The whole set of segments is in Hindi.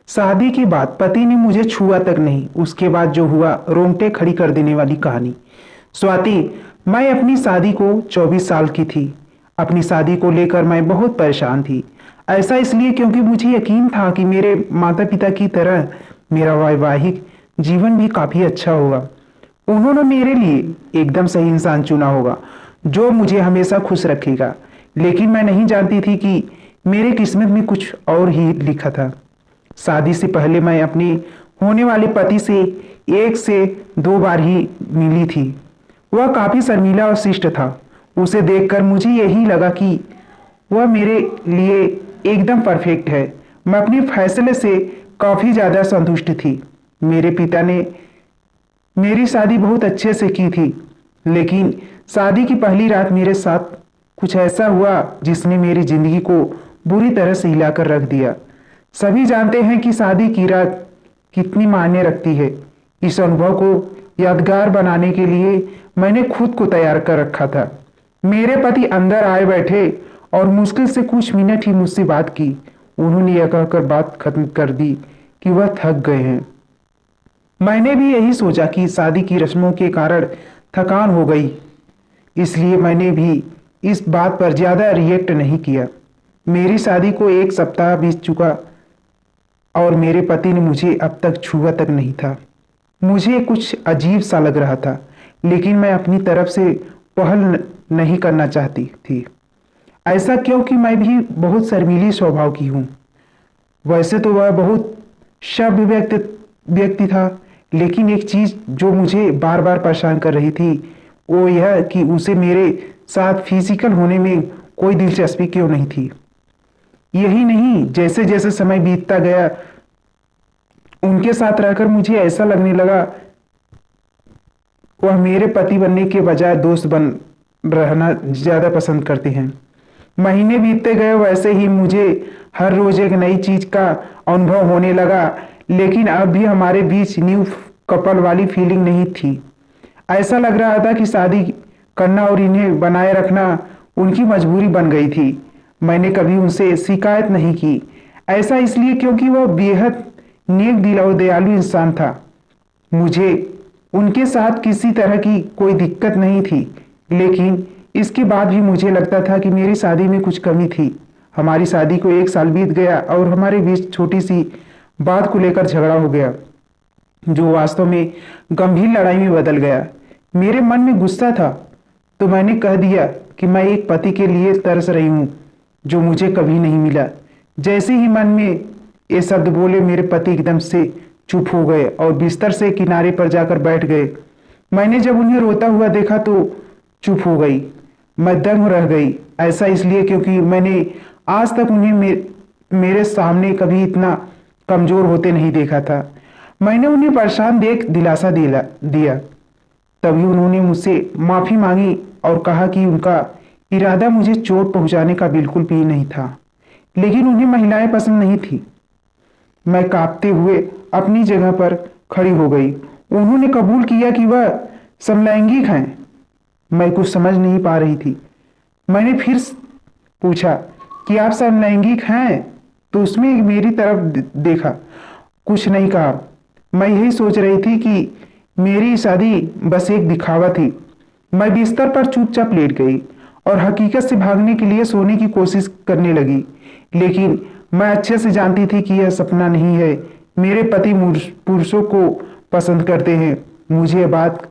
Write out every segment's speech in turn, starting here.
शादी के बाद पति ने मुझे छुआ तक नहीं। उसके बाद जो हुआ, रोंगटे खड़ी कर देने वाली कहानी। स्वाति, मैं अपनी शादी को 24 साल की थी। अपनी शादी को लेकर मैं बहुत परेशान थी। ऐसा इसलिए क्योंकि मुझे यकीन था कि मेरे माता पिता की तरह मेरा वैवाहिक जीवन भी काफी अच्छा होगा। उन्होंने मेरे लिए एकदम सही इंसान चुना होगा, जो मुझे हमेशा खुश रखेगा। लेकिन मैं नहीं जानती थी कि मेरे किस्मत में कुछ और ही लिखा था। शादी से पहले मैं अपने होने वाले पति से 1 से 2 बार ही मिली थी। वह काफी शर्मीला और शिष्ट था। उसे देखकर मुझे यही लगा कि वह मेरे लिए एकदम परफेक्ट है। मैं अपने फैसले से काफी ज्यादा संतुष्ट थी। मेरे पिता ने मेरी शादी बहुत अच्छे से की थी, लेकिन शादी की पहली रात मेरे साथ कुछ ऐसा हुआ जिसने मेरी जिंदगी को बुरी तरह से हिलाकर रख दिया। सभी जानते हैं कि शादी की रात कितनी मायने रखती है। इस अनुभव को यादगार बनाने के लिए मैंने खुद को तैयार कर रखा था। मेरे पति अंदर आए बैठे और मुश्किल से कुछ मिनट ही मुझसे बात की। उन्होंने यह कहकर बात खत्म कर दी कि वह थक गए हैं। मैंने भी यही सोचा कि शादी की रस्मों के कारण थकान हो गई, इसलिए मैंने भी इस बात पर ज्यादा रिएक्ट नहीं किया। मेरी शादी को 1 सप्ताह बीत चुका और मेरे पति ने मुझे अब तक छुआ तक नहीं था। मुझे कुछ अजीब सा लग रहा था, लेकिन मैं अपनी तरफ से पहल नहीं करना चाहती थी। ऐसा क्योंकि मैं भी बहुत शर्मीली स्वभाव की हूँ। वैसे तो वह बहुत सभ्य व्यक्ति था, लेकिन एक चीज जो मुझे बार बार परेशान कर रही थी वो यह कि उसे मेरे साथ फिजिकल होने में कोई दिलचस्पी क्यों नहीं थी। यही नहीं, जैसे जैसे समय बीतता गया उनके साथ रहकर मुझे ऐसा लगने लगा वह मेरे पति बनने के बजाय दोस्त बन रहना ज्यादा पसंद करते हैं। महीने बीतते गए, वैसे ही मुझे हर रोज एक नई चीज का अनुभव होने लगा, लेकिन अब भी हमारे बीच न्यू कपल वाली फीलिंग नहीं थी। ऐसा लग रहा था कि शादी करना और इन्हें बनाए रखना उनकी मजबूरी बन गई थी। मैंने कभी उनसे शिकायत नहीं की। ऐसा इसलिए क्योंकि वह बेहद नेक दिल और दयालु इंसान था। मुझे उनके साथ किसी तरह की कोई दिक्कत नहीं थी, लेकिन इसके बाद भी मुझे लगता था कि मेरी शादी में कुछ कमी थी। हमारी शादी को 1 साल बीत गया और हमारे बीच छोटी सी बात को लेकर झगड़ा हो गया, जो वास्तव में गंभीर लड़ाई में बदल गया। मेरे मन में गुस्सा था, तो मैंने कह दिया कि मैं एक पति के लिए तरस रही हूँ जो मुझे कभी नहीं मिला। जैसे ही मन में ये शब्द बोले, मेरे पति एकदम से चुप हो गए और बिस्तर से किनारे पर जाकर बैठ गए। मैंने जब उन्हें रोता हुआ देखा तो चुप हो गई। मैं दंग रह गई। ऐसा इसलिए क्योंकि मैंने आज तक उन्हें मेरे सामने कभी इतना कमजोर होते नहीं देखा था। मैंने उन्हें परेशान देख दिलासा दिया। तभी उन्होंने मुझसे माफी मांगी और कहा कि उनका इरादा मुझे चोट पहुंचाने का बिल्कुल भी नहीं था, लेकिन उन्हें महिलाएं पसंद नहीं थी। मैं कांपते हुए अपनी जगह पर खड़ी हो गई। उन्होंने कबूल किया कि वह समलैंगिक हैं। मैं कुछ समझ नहीं पा रही थी। मैंने फिर पूछा कि आप समलैंगिक हैं? तो उसमें मेरी तरफ देखा, कुछ नहीं कहा। मैं यही सोच रही थी कि मेरी शादी बस एक दिखावा थी। मैं बिस्तर पर चुपचाप लेट गई और हकीकत से भागने के लिए सोने की कोशिश करने लगी, लेकिन मैं अच्छे से जानती थी कि यह सपना नहीं है। मेरे पति पुरुषों को पसंद करते हैं। मुझे यह बात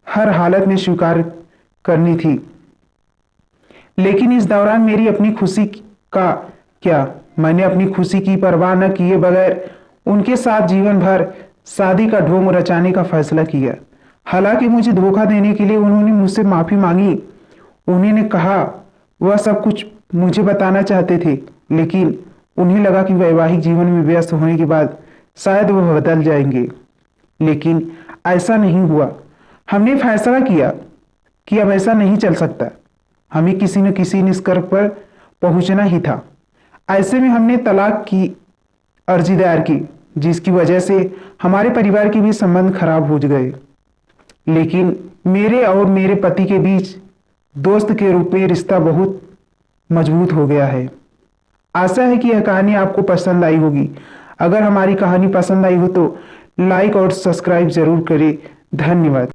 हर हालत में स्वीकार करनी थी। लेकिन इस दौरान मेरी अपनी खुशी का क्या? मैंने अपनी खुशी की परवाह न किए बगैर उनके साथ जीवन भर शादी का ढोंग रचाने का फैसला किया। हालांकि मुझे धोखा देने के लिए उन्होंने मुझसे माफी मांगी। उन्होंने कहा वह सब कुछ मुझे बताना चाहते थे, लेकिन उन्हें लगा कि वैवाहिक जीवन में व्यस्त होने के बाद शायद वह बदल जाएंगे। लेकिन ऐसा नहीं हुआ। हमने फैसला किया कि अब ऐसा नहीं चल सकता। हमें किसी न किसी निष्कर्ष पर पहुंचना ही था। ऐसे में हमने तलाक की अर्जी दायर की, जिसकी वजह से हमारे परिवार के भी संबंध खराब हो गए। लेकिन मेरे और मेरे पति के बीच दोस्त के रूप में रिश्ता बहुत मजबूत हो गया है। आशा है कि यह कहानी आपको पसंद आई होगी। अगर हमारी कहानी पसंद आई हो तो लाइक और सब्सक्राइब जरूर करें। धन्यवाद।